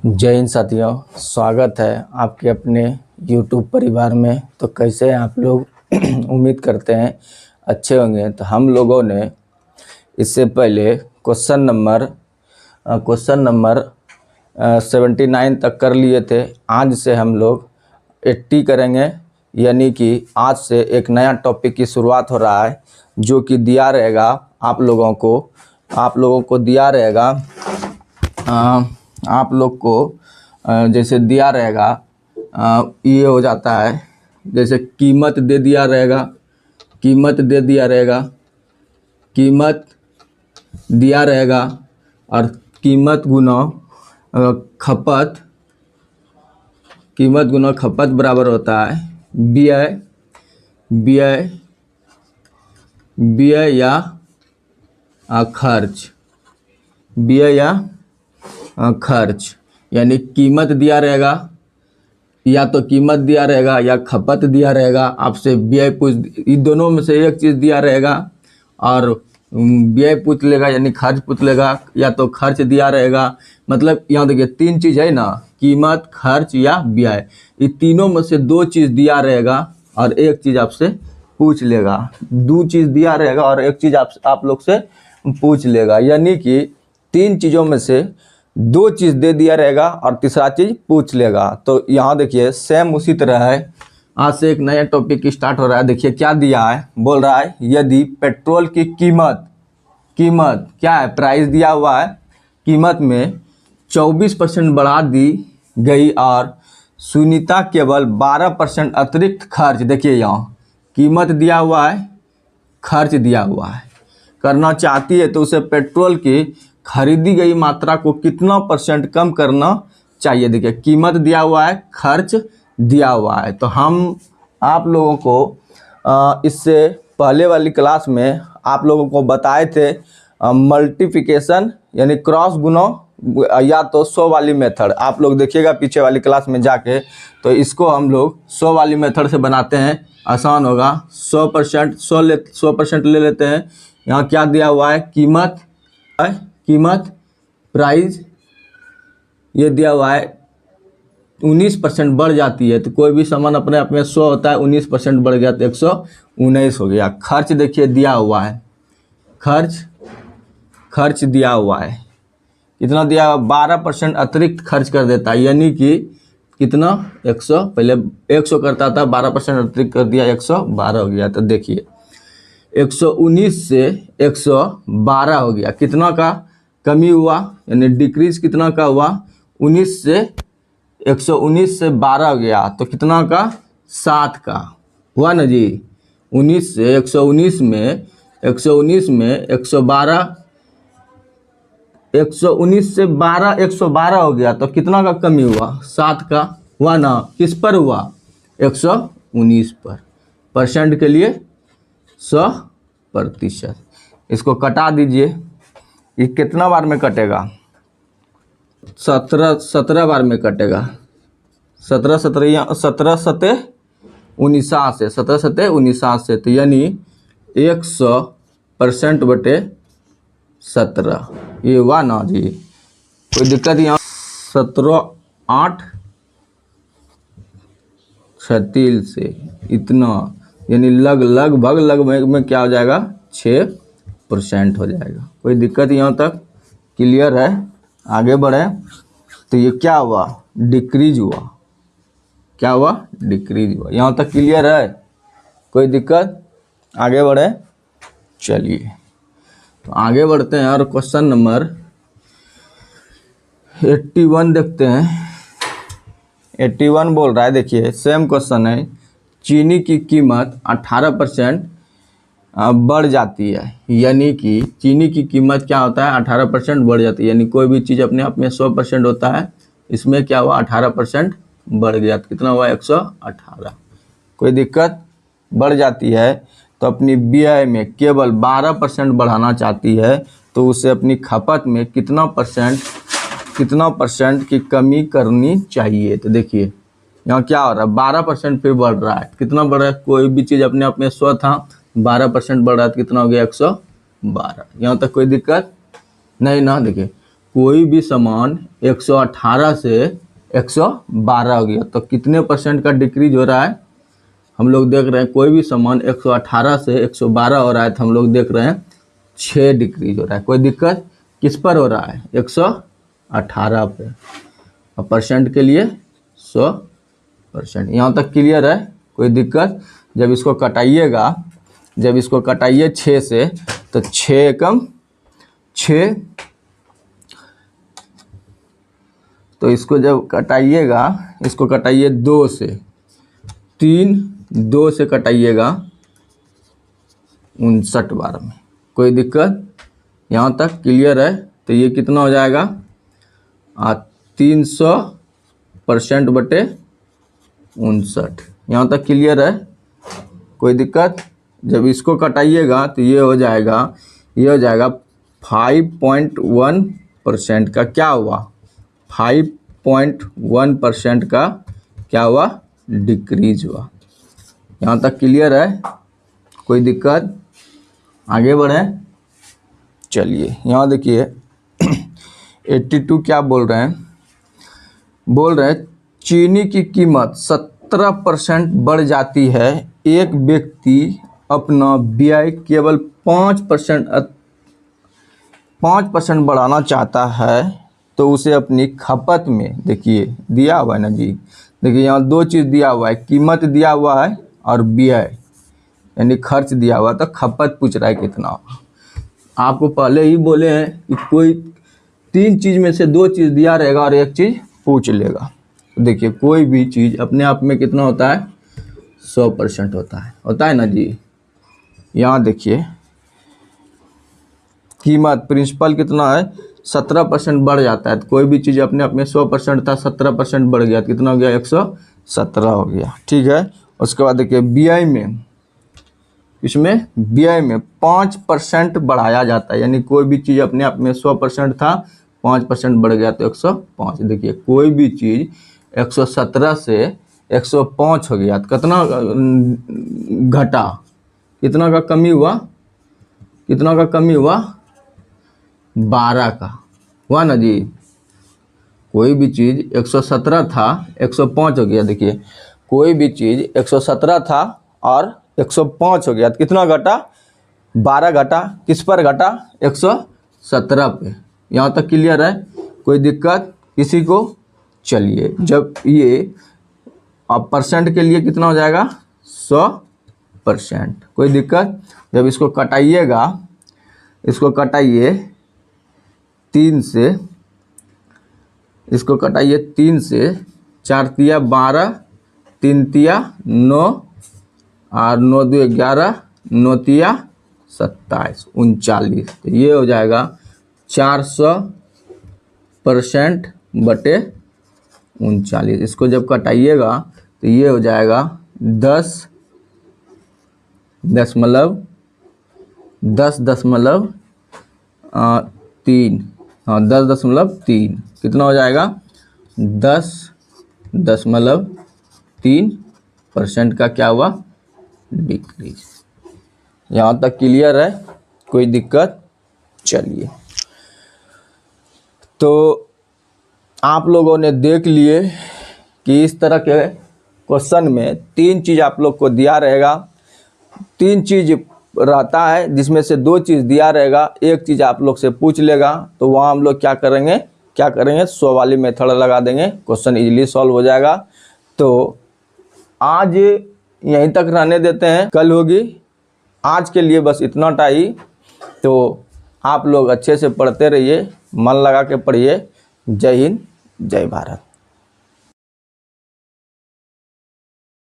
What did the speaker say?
जय हिंद साथियों, स्वागत है आपके अपने YouTube परिवार में। तो कैसे हैं आप लोग? उम्मीद करते हैं अच्छे होंगे। तो हम लोगों ने इससे पहले क्वेश्चन नंबर 79 तक कर लिए थे। आज से हम लोग 80 करेंगे, यानी कि आज से एक नया टॉपिक की शुरुआत हो रहा है, जो कि दिया रहेगा आप लोगों को दिया रहेगा। आप लोग को जैसे दिया रहेगा, ये हो जाता है, जैसे कीमत दे दिया रहेगा, कीमत दिया रहेगा और कीमत गुना खपत बराबर होता है व्यय या खर्च। यानी कीमत दिया रहेगा, या तो कीमत दिया रहेगा या खपत दिया रहेगा। आपसे व्यय पूछ, इन दोनों में से एक चीज़ दिया रहेगा और व्यय पूछ लेगा, यानी खर्च पूछ लेगा, या तो खर्च दिया रहेगा। मतलब यहाँ देखिए तीन चीज़ है ना, कीमत, खर्च या व्यय। ये तीनों में से दो चीज़ दिया रहेगा और एक चीज़ आपसे पूछ लेगा। दो चीज़ दिया रहेगा और एक चीज़ आप लोग से पूछ लेगा, यानी कि तीन चीज़ों में से दो चीज़ दे दिया रहेगा और तीसरा चीज़ पूछ लेगा। तो यहाँ देखिए सेम उसी तरह है। आज से एक नया टॉपिक स्टार्ट हो रहा है। देखिए क्या दिया है, बोल रहा है यदि पेट्रोल की कीमत क्या है, प्राइस दिया हुआ है, कीमत में 24% बढ़ा दी गई और सुनीता केवल 12% अतिरिक्त खर्च, देखिए यहाँ कीमत दिया हुआ है, खर्च दिया हुआ है, करना चाहती है, तो उसे पेट्रोल की खरीदी गई मात्रा को कितना % कम करना चाहिए। देखिए कीमत दिया हुआ है, खर्च दिया हुआ है। तो हम आप लोगों को इससे पहले वाली क्लास में आप लोगों को बताए थे मल्टीप्लिकेशन यानी क्रॉस गुना, या तो 100 वाली मेथड। आप लोग देखिएगा पीछे वाली क्लास में जाके, तो इसको हम लोग 100 वाली मेथड से बनाते हैं, आसान होगा। 100% ले लेते हैं। यहाँ क्या दिया हुआ है, कीमत प्राइस, ये दिया हुआ है 19% बढ़ जाती है। तो कोई भी सामान अपने आप में 100 होता है, 19% बढ़ गया तो 119 हो गया। खर्च देखिए दिया हुआ है, खर्च दिया हुआ है, कितना दिया हुआ, 12% अतिरिक्त खर्च कर देता है, यानी कि कितना 100, पहले 100 करता था, 12% अतिरिक्त कर दिया, 112 हो गया। तो देखिए 119 से 112 हो गया, कितना का कमी हुआ, यानी डिक्रीज कितना का हुआ, 119 से 12 हो गया, तो कितना का 7 का हुआ ना जी। 19 से 119 में 112, 119 से 12 112 हो गया, तो कितना का कमी हुआ, 7 का हुआ ना। किस पर हुआ, 119 पर। परसेंट के लिए 100%। इसको कटा दीजिए, ये कितना बार में कटेगा, 17 बार में कटेगा। 17 सते 19 से, तो यानी 100% बटे 17, ये हुआ ना जी। कोई दिक्कत यहाँ, 17 8 36 से इतना, यानी लगभग में क्या हो जाएगा, 6% हो जाएगा। कोई दिक्कत यहाँ तक क्लियर है? आगे बढ़े तो ये क्या हुआ, डिक्रीज हुआ। क्या हुआ, डिक्रीज हुआ। यहाँ तक क्लियर है? कोई दिक्कत? आगे बढ़े, चलिए तो आगे बढ़ते हैं और क्वेश्चन नंबर 81 देखते हैं। 81 बोल रहा है, देखिए सेम क्वेश्चन है। चीनी की कीमत 18% बढ़ जाती है, यानी कि चीनी की कीमत क्या होता है, 18% बढ़ जाती है। यानी कोई भी चीज़ अपने आप में 100% होता है, इसमें क्या हुआ, 18% बढ़ गया, तो कितना हुआ, 118। कोई दिक्कत? बढ़ जाती है तो अपनी व्यय में केवल 12% बढ़ाना चाहती है, तो उसे अपनी खपत में कितना परसेंट की कमी करनी चाहिए। तो देखिए यहाँ क्या हो रहा है, 12% फिर बढ़ रहा है। कितना बढ़ रहा है, कोई भी चीज़ अपने आप में 100 था, 12% बढ़ रहा है तो कितना हो गया, 112। यहाँ तक कोई दिक्कत नहीं ना। देखिए कोई भी समान 118 से 112 हो गया, तो कितने % का डिक्रीज हो रहा है? हम लोग देख रहे हैं कोई भी समान 118 से 112 हो रहा है, तो हम लोग देख रहे हैं 6 डिक्रीज हो रहा है। कोई दिक्कत? किस पर हो रहा है? 118 पे, और परसेंट के लिए 100%। यहाँ तक क्लियर है? कोई दिक्कत? जब इसको कटाइएगा, जब इसको कटाइए 6 से, तो 6 एकम 6, तो इसको जब कटाइएगा, इसको कटाइए 2 से, 3, 2 से कटाइएगा 59 बार में। कोई दिक्कत? यहाँ तक क्लियर है? तो ये कितना हो जाएगा? 300% बटे 59। यहाँ तक क्लियर है? कोई दिक्कत? जब इसको कटाइएगा तो ये हो जाएगा 5.1% का क्या हुआ? 5.1% का क्या हुआ? डिक्रीज हुआ। यहाँ तक क्लियर है? कोई दिक्कत? आगे बढ़ें। चलिए यहाँ देखिए 82 क्या बोल रहे हैं? बोल रहे हैं चीनी की कीमत 17% बढ़ जाती है, एक व्यक्ति अपना व्यय केवल 5% बढ़ाना चाहता है, तो उसे अपनी खपत में, देखिए दिया हुआ है ना जी, देखिए यहाँ 2 चीज़ दिया हुआ है, कीमत दिया हुआ है और व्यय यानी खर्च दिया हुआ, तो खपत पूछ रहा है कितना होगा। आपको पहले ही बोले हैं कि कोई 3 चीज़ में से 2 चीज़ दिया रहेगा और 1 चीज़ पूछ लेगा। देखिए कोई भी चीज़ अपने आप में कितना होता है? 100% होता है ना जी। यहाँ देखिए कीमत प्रिंसिपल कितना है? 17% बढ़ जाता है, तो कोई भी चीज़ अपने आप में 100% था, 17% बढ़ गया, कितना हो गया? 117 हो गया। ठीक है। उसके बाद देखिए व्यय में, इसमें व्यय में 5% बढ़ाया जाता है, यानी कोई भी चीज़ अपने आप में 100% था, 5% बढ़ गया तो 105। देखिए कोई भी चीज़ 117 से 105 हो गया, तो कितना घटा? कितना का कमी हुआ? कितना का कमी हुआ? 12 का हुआ ना जी। कोई भी चीज़ 117 था, 105 हो गया। देखिए कोई भी चीज़ 117 था और 105 हो गया, तो कितना घटा? 12 घटा। किस पर घटा? 117 पे। यहाँ तक क्लियर है? कोई दिक्कत किसी को? चलिए जब ये अब परसेंट के लिए कितना हो जाएगा? 100%। कोई दिक्कत? जब इसको कटाइएगा, इसको कटाइए 3 से, इसको कटाइए 3 से, 4 तिया 12, 3 तिया 9 और 9 2 11, 9 तिया 27, 39। तो ये हो जाएगा 400% बटे 39। इसको जब कटाइएगा तो ये हो जाएगा 10.3, हाँ 10.3। कितना हो जाएगा? 10.3% का क्या हुआ? डिक्रीज। यहाँ तक क्लियर है? कोई दिक्कत? चलिए तो आप लोगों ने देख लिए कि इस तरह के क्वेश्चन में 3 चीज़ आप लोग को दिया रहेगा, 3 चीज़ रहता है जिसमें से 2 चीज़ दिया रहेगा, 1 चीज़ आप लोग से पूछ लेगा, तो वहाँ हम लोग क्या करेंगे 100 वाली मेथड लगा देंगे, क्वेश्चन इजीली सॉल्व हो जाएगा। तो आज यहीं तक रहने देते हैं, कल होगी। आज के लिए बस इतना ही। तो आप लोग अच्छे से पढ़ते रहिए, मन लगा के पढ़िए। जय हिंद, जय भारत।